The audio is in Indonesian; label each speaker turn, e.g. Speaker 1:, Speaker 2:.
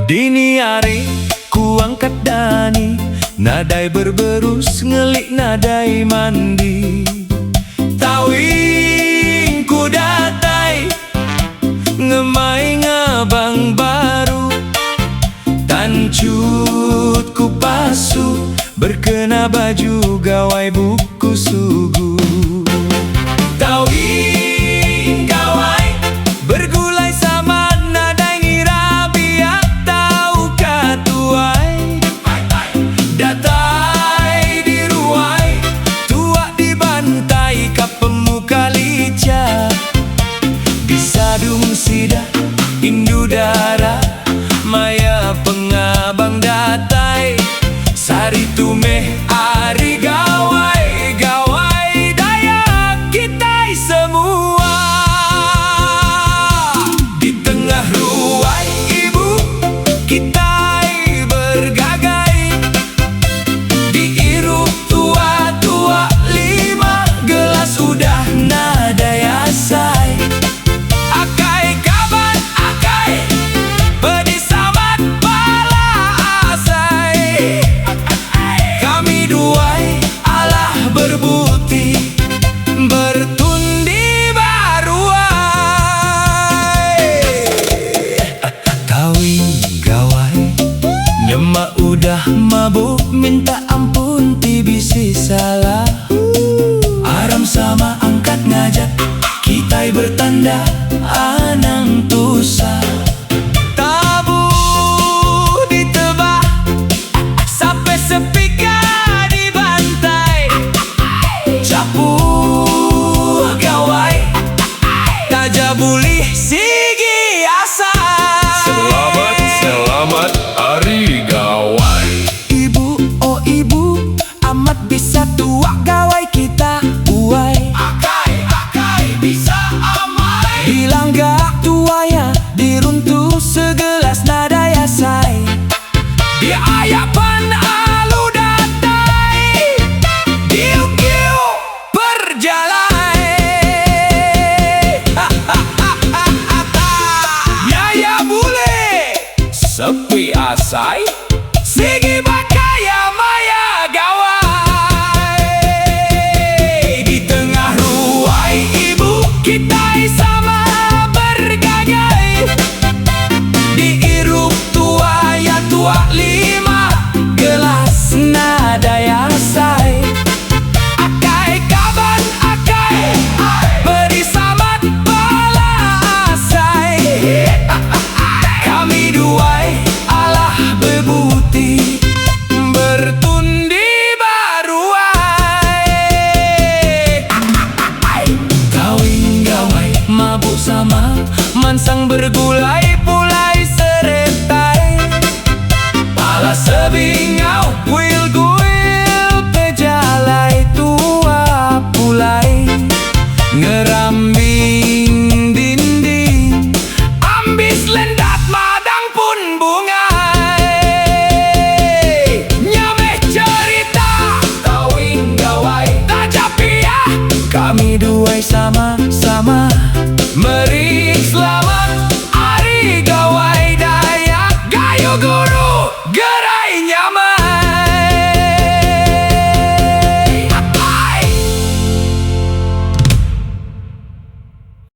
Speaker 1: Dini hari ku angkat dani, nadai berberus ngelik nadai mandi. Tawing ku datai, ngemai ngabang baru. Tancut ku pasu, berkena baju gawai buku sugu. Tawing gawai bergulai sama nadai ngira biak tau katuai. Datai diruai, tua dibantai ka pemuka lica. Disadung sida indu dara, maya pengabang datai. Sari tumeh ari gawai, gawai daya kita semua. Di tengah ruai ibu kita bergagai, diirup tua-tua 5 gelas udah nadai asai. Akai kaban akai, pedis amat pala asai. Kami duai alah berbuti, bertundi baruai. Tawing gawai, nyemak udah mabuk minta ampun ti bisi salah. Aram sama angkat ngajak, kita bertanda anang tusa. Tabu ditebah, sampai sepika dibantai. Capu gawai, tajabuli sigi asai.
Speaker 2: Selamat hari gawai.
Speaker 1: Ibu, oh ibu, amat bisa tua gawai kita buai.
Speaker 2: Akai bisa amai.
Speaker 1: Bilang gak tua ya, diruntuh segelas nadai asai. Di ayapan alu datai, diuk-diuk berjalai. Yaya bule,
Speaker 2: Sepi asai.
Speaker 1: sigi bakaya maya gawai. Di tengah ruai ibu kita sama bergagai, diirup tua ya tua 5 gelas nadai asai. Akai kaban akai, beri samat pala asai. Kami duai alah bebuti, bertundi baruai. Tawing gawai mabuk sama, mansang bergulai pulai seretai. Pala sebingau guil-guil pejalai tua pulai. Ngerambing dinding, ambis lendat madang pun bungai. Nyameh cerita tawing gawai, tajapiah kami duai sama-sama merik selamat.